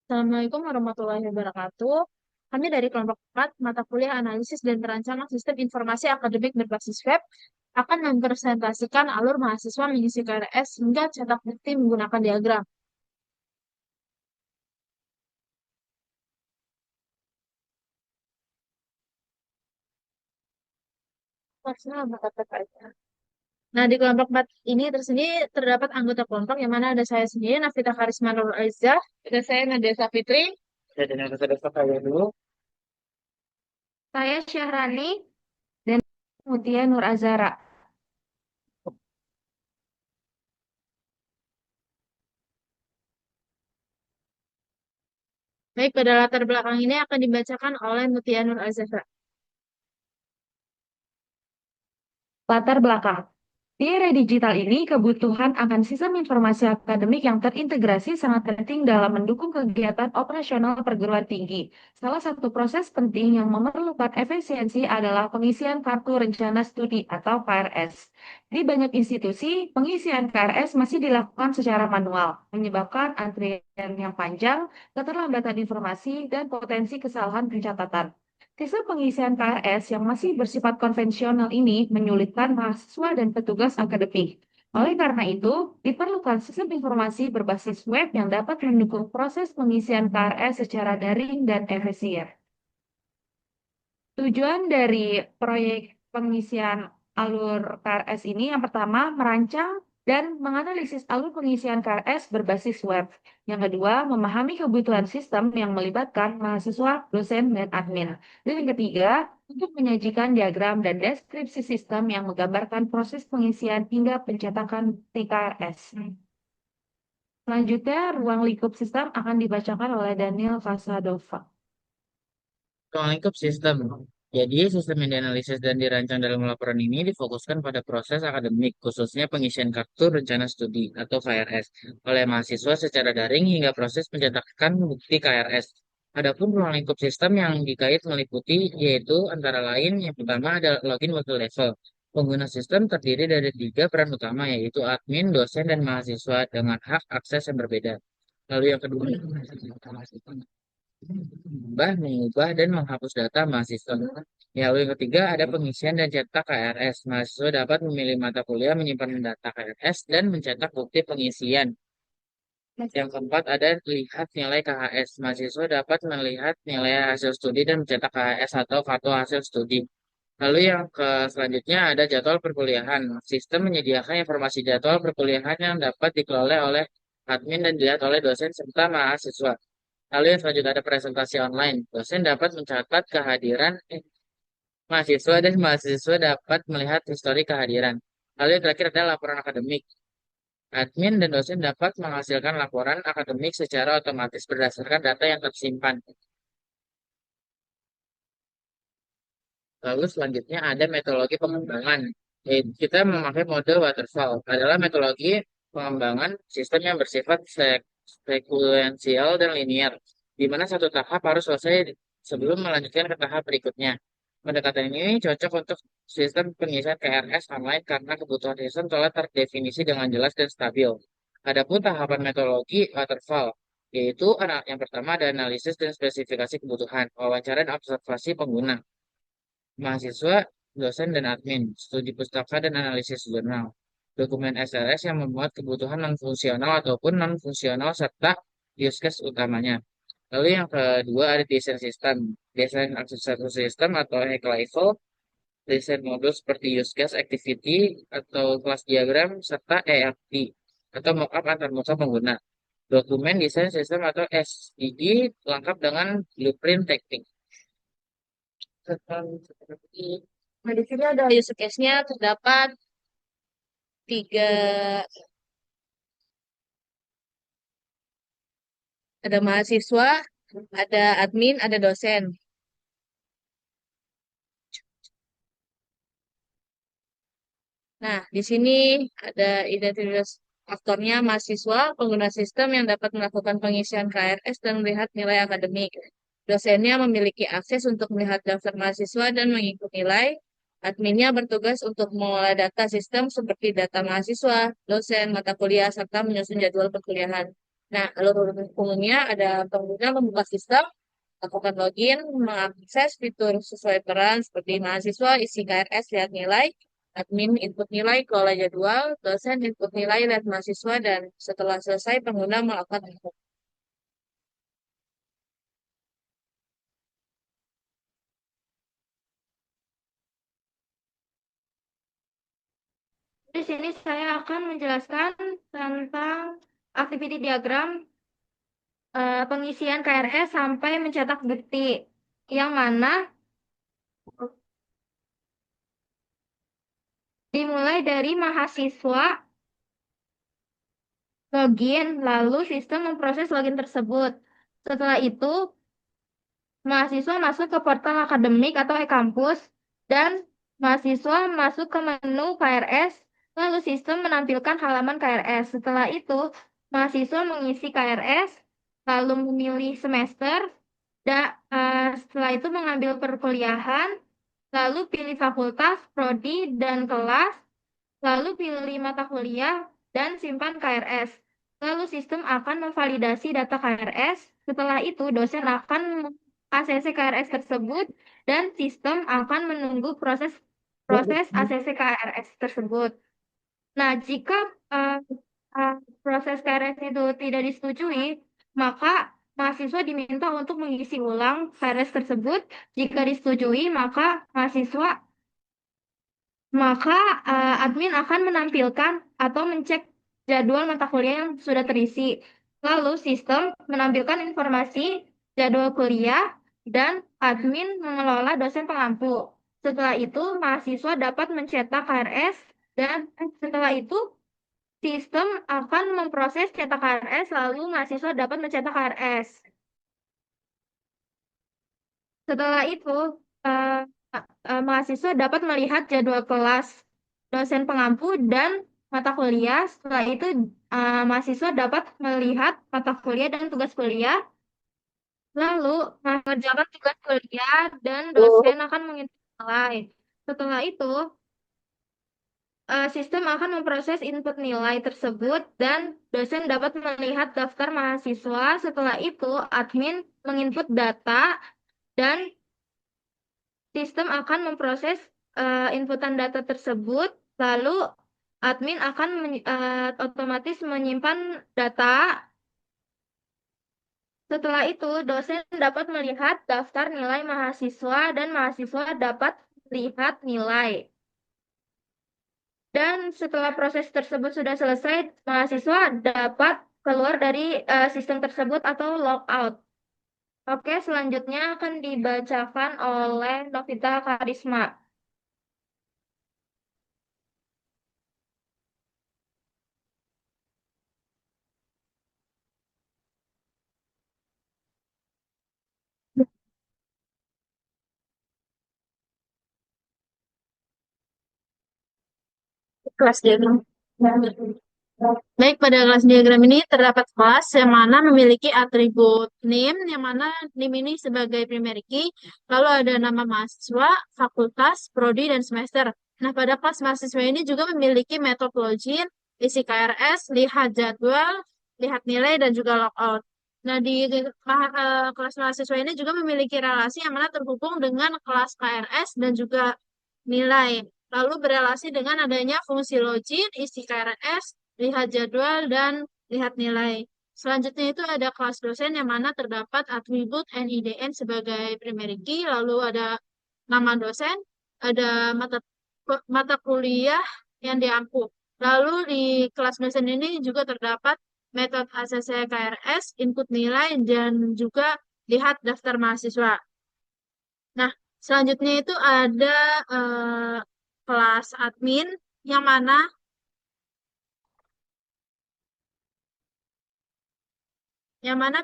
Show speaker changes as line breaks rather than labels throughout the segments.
Assalamualaikum warahmatullahi wabarakatuh. Kami dari kelompok 4 mata kuliah analisis dan perancangan sistem informasi akademik berbasis web akan mempresentasikan alur mahasiswa mengisi KRS hingga cetak bukti menggunakan diagram. Nah, di kelompok 4 ini tersendiri terdapat anggota kelompok yang mana ada saya sendiri, Nafita Karisma Nur Aiza, ada saya Nadia Safitri,
Saya dengan Dr. Kaya dulu.
saya Syahrani, dan Mutia Nur Azara. Baik, pada latar belakang ini akan dibacakan oleh Mutia Nur Azara. Latar belakang. Di era digital ini, kebutuhan akan sistem informasi akademik yang terintegrasi sangat penting dalam mendukung kegiatan operasional perguruan tinggi. Salah satu proses penting yang memerlukan efisiensi adalah pengisian kartu rencana studi atau KRS. Di banyak institusi, pengisian KRS masih dilakukan secara manual, menyebabkan antrian yang panjang, keterlambatan informasi, dan potensi kesalahan pencatatan. Sistem pengisian KRS yang masih bersifat konvensional ini menyulitkan mahasiswa dan petugas akademik. Oleh karena itu, diperlukan sistem informasi berbasis web yang dapat mendukung proses pengisian KRS secara daring dan efisien. Tujuan dari proyek pengisian alur KRS ini yang pertama merancang dan menganalisis alur pengisian KRS berbasis web. Yang kedua, memahami kebutuhan sistem yang melibatkan mahasiswa, dosen, dan admin. Dan yang ketiga, untuk menyajikan diagram dan deskripsi sistem yang menggambarkan proses pengisian hingga pencetakan TKRS. Selanjutnya, ruang lingkup sistem akan dibacakan oleh Daniel Fasadova.
Ruang lingkup sistem. Jadi, sistem yang dianalisis dan dirancang dalam laporan ini difokuskan pada proses akademik, khususnya pengisian kartu rencana studi atau KRS oleh mahasiswa secara daring hingga proses pencetakan bukti KRS. Adapun ruang lingkup sistem yang dikait meliputi yaitu antara lain yang pertama ada login multi-level. Pengguna sistem terdiri dari tiga peran utama yaitu admin, dosen, dan mahasiswa dengan hak akses yang berbeda. Lalu yang kedua, mengubah, dan menghapus data mahasiswa. Ya, lalu yang ketiga ada pengisian dan cetak KRS. Mahasiswa dapat memilih mata kuliah, menyimpan data KRS, dan mencetak bukti pengisian. Yang keempat ada lihat nilai KHS. Mahasiswa dapat melihat nilai hasil studi dan mencetak KHS atau kartu hasil studi. Lalu yang selanjutnya ada jadwal perkuliahan. Sistem menyediakan informasi jadwal perkuliahan yang dapat dikelola oleh admin dan dilihat oleh dosen serta mahasiswa. Lalu yang selanjutnya ada presentasi online. Dosen dapat mencatat kehadiran mahasiswa dan mahasiswa dapat melihat histori kehadiran. Lalu yang terakhir ada laporan akademik. Admin dan dosen dapat menghasilkan laporan akademik secara otomatis berdasarkan data yang tersimpan. Lalu selanjutnya ada metodologi pengembangan. Kita memakai mode waterfall. Adalah metodologi pengembangan sistem yang bersifat sekuensial dan linear, di mana satu tahap harus selesai sebelum melanjutkan ke tahap berikutnya. Pendekatan ini cocok untuk sistem pengisian KRS online karena kebutuhan sistem telah terdefinisi dengan jelas dan stabil. Adapun tahapan metodologi waterfall, yaitu yang pertama ada analisis dan spesifikasi kebutuhan, wawancara dan observasi pengguna mahasiswa, dosen, dan admin, studi pustaka dan analisis jurnal, dokumen SRS yang memuat kebutuhan non-fungsional ataupun non-fungsional serta use case utamanya. Lalu yang kedua ada desain sistem, desain arsitektur sistem atau hack level, desain modul seperti use case, activity, atau kelas diagram, serta EFD, atau mockup antar muka pengguna. Dokumen desain sistem atau SDD lengkap dengan blueprint teknik.
Nah, di sini ada use case-nya terdapat tiga, ada mahasiswa, ada admin, ada dosen. Nah, di sini ada identitas aktornya mahasiswa, pengguna sistem yang dapat melakukan pengisian KRS dan melihat nilai akademik. Dosennya memiliki akses untuk melihat daftar mahasiswa dan mengikut nilai. Adminnya bertugas untuk mengolah data sistem seperti data mahasiswa, dosen, mata kuliah, serta menyusun jadwal perkuliahan. Nah, alur umumnya ada pengguna membuka sistem, lakukan login, mengakses fitur sesuai peran seperti mahasiswa isi KRS lihat nilai, admin input nilai, kelola jadwal, dosen input nilai lihat mahasiswa, dan setelah selesai pengguna melakukan input. Di sini saya akan menjelaskan tentang activity diagram pengisian KRS sampai mencetak bukti, yang mana dimulai dari mahasiswa login, lalu sistem memproses login tersebut. Setelah itu, mahasiswa masuk ke portal akademik atau e-kampus, dan mahasiswa masuk ke menu KRS, lalu sistem menampilkan halaman KRS. Setelah itu, mahasiswa mengisi KRS, lalu memilih semester, setelah itu mengambil perkuliahan, lalu pilih fakultas, prodi, dan kelas, lalu pilih mata kuliah, dan simpan KRS. Lalu sistem akan memvalidasi data KRS. Setelah itu, dosen akan ACC KRS tersebut, dan sistem akan menunggu proses proses ACC KRS tersebut. Nah, jika eh, eh, proses KRS itu tidak disetujui, maka mahasiswa diminta untuk mengisi ulang KRS tersebut. Jika disetujui, maka admin akan menampilkan atau mencek jadwal mata kuliah yang sudah terisi. Lalu sistem menampilkan informasi jadwal kuliah dan admin mengelola dosen pengampu. Setelah itu, mahasiswa dapat mencetak KRS dan setelah itu sistem akan memproses cetak KRS lalu mahasiswa dapat mencetak KRS. Setelah itu, eh, mahasiswa dapat melihat jadwal kelas, dosen pengampu, dan mata kuliah. Setelah itu, mahasiswa dapat melihat mata kuliah dan tugas kuliah. Lalu, mengerjakan tugas kuliah dan dosen akan mengintip nilai. Setelah itu, sistem akan memproses input nilai tersebut dan dosen dapat melihat daftar mahasiswa. Setelah itu, admin menginput data dan sistem akan memproses inputan data tersebut, lalu admin akan otomatis menyimpan data. Setelah itu, dosen dapat melihat daftar nilai mahasiswa dan mahasiswa dapat melihat nilai. Dan setelah proses tersebut sudah selesai, mahasiswa dapat keluar dari sistem tersebut atau logout. Oke, selanjutnya akan dibacakan oleh Novita Karisma. Kelas diagram. Baik, pada kelas diagram ini terdapat kelas yang mana memiliki atribut name, yang mana name ini sebagai primary key, lalu ada nama mahasiswa, fakultas, prodi, dan semester. Nah, pada kelas mahasiswa ini juga memiliki metode login, isi KRS, lihat jadwal, lihat nilai, dan juga logout. Nah, di kelas mahasiswa ini juga memiliki relasi yang mana terhubung dengan kelas KRS dan juga nilai. Lalu berelasi dengan adanya fungsi login, isi KRS, lihat jadwal, dan lihat nilai. Selanjutnya itu ada kelas dosen yang mana terdapat atribut NIDN sebagai primary key, lalu ada nama dosen, ada mata kuliah yang diampu. Lalu di kelas dosen ini juga terdapat metode ACC KRS, input nilai, dan juga lihat daftar mahasiswa. Nah, selanjutnya itu ada eh, kelas admin yang mana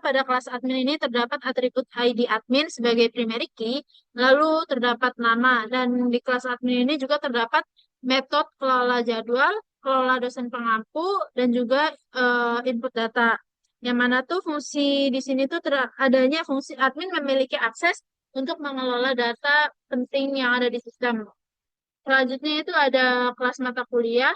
pada kelas admin ini terdapat atribut ID admin sebagai primary key, lalu terdapat nama, dan di kelas admin ini juga terdapat metode kelola jadwal, kelola dosen pengampu, dan juga input data. Yang mana tuh fungsi di sini tuh adanya fungsi admin memiliki akses untuk mengelola data penting yang ada di sistem. Selanjutnya itu ada kelas mata kuliah,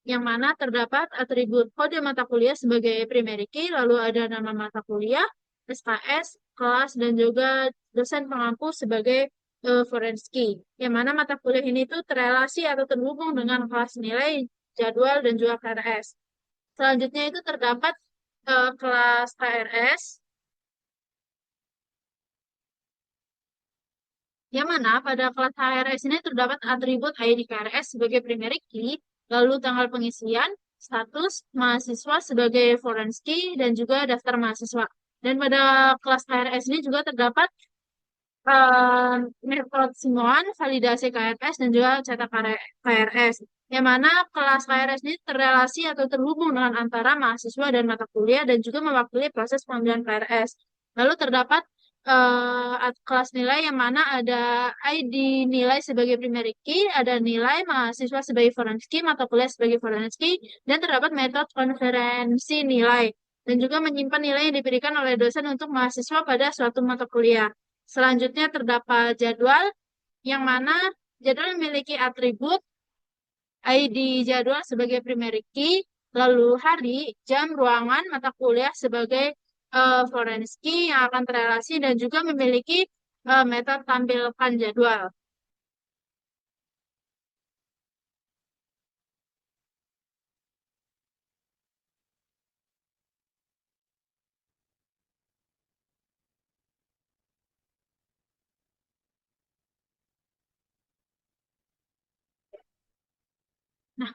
yang mana terdapat atribut kode mata kuliah sebagai primary key, lalu ada nama mata kuliah, SKS, kelas, dan juga dosen pengampu sebagai foreign key. Yang mana mata kuliah ini tuh terrelasi atau terhubung dengan kelas nilai, jadwal, dan juga KRS. Selanjutnya itu terdapat kelas KRS, yang mana pada kelas KRS ini terdapat atribut ID KRS sebagai primary key, lalu tanggal pengisian, status mahasiswa sebagai foreign key, dan juga daftar mahasiswa. Dan pada kelas KRS ini juga terdapat metode simulan, validasi KRS, dan juga cetak KRS. Yang mana kelas KRS ini terrelasi atau terhubung dengan antara mahasiswa dan mata kuliah dan juga mewakili proses pengambilan KRS. Lalu terdapat kelas nilai yang mana ada ID nilai sebagai primary key, ada nilai mahasiswa sebagai foreign key, mata kuliah sebagai foreign key, dan terdapat metode konferensi nilai dan juga menyimpan nilai yang diberikan oleh dosen untuk mahasiswa pada suatu mata kuliah. Selanjutnya terdapat jadwal, yang mana jadwal memiliki atribut ID jadwal sebagai primary key, lalu hari, jam, ruangan, mata kuliah sebagai foreign key yang akan terrelasi dan juga memiliki metode tampilkan jadwal. Nah,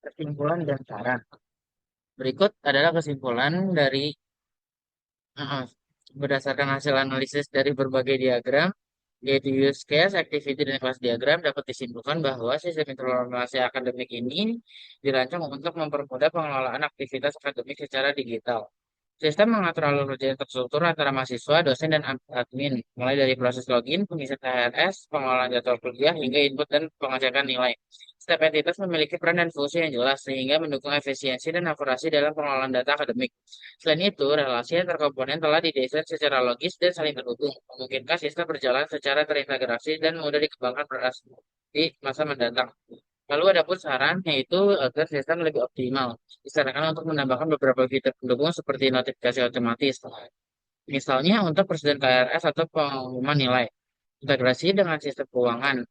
Kesimpulan dan saran. Berikut adalah kesimpulan dari uh, berdasarkan hasil analisis dari berbagai diagram, yaitu use case, activity, dan kelas diagram, dapat disimpulkan bahwa sistem informasi akademik ini dirancang untuk mempermudah pengelolaan aktivitas akademik secara digital. Sistem mengatur alur kerja yang terstruktur antara mahasiswa, dosen, dan admin, mulai dari proses login, pengisian THRS, pengelolaan jadwal kuliah, hingga input dan pengecekan nilai. Setiap entitas memiliki peran dan fungsi yang jelas, sehingga mendukung efisiensi dan akurasi dalam pengelolaan data akademik. Selain itu, relasi antar komponen telah didesain secara logis dan saling terhubung, memungkinkan sistem berjalan secara terintegrasi dan mudah dikembangkan di masa mendatang. Lalu ada pun saran, yaitu agar sistem lebih optimal. Disarankan untuk menambahkan beberapa fitur pendukung seperti notifikasi otomatis. Misalnya untuk persediaan KRS atau pengumuman nilai. Integrasi dengan sistem keuangan.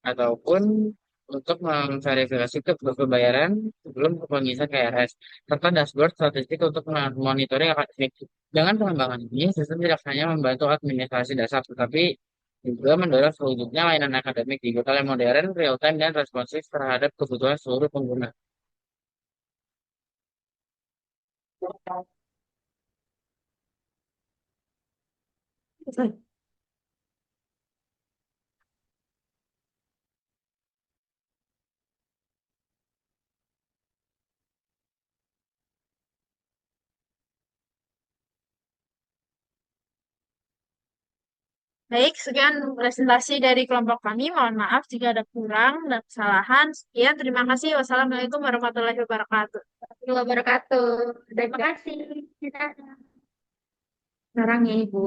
Ataupun untuk memverifikasi pembayaran sebelum pengisian KRS. Serta dashboard statistik untuk monitoring akademik. Dengan pengembangan ini, sistem tidak hanya membantu administrasi dasar, tetapi juga mendorong terwujudnya layanan akademik digital yang modern, real-time, dan responsif terhadap kebutuhan seluruh pengguna.
baik, sekian presentasi dari kelompok kami. Mohon maaf jika ada kurang dan kesalahan. Sekian, terima kasih. Wassalamualaikum warahmatullahi wabarakatuh.
Warahmatullahi wabarakatuh. Terima kasih. Sekarang ya, Ibu.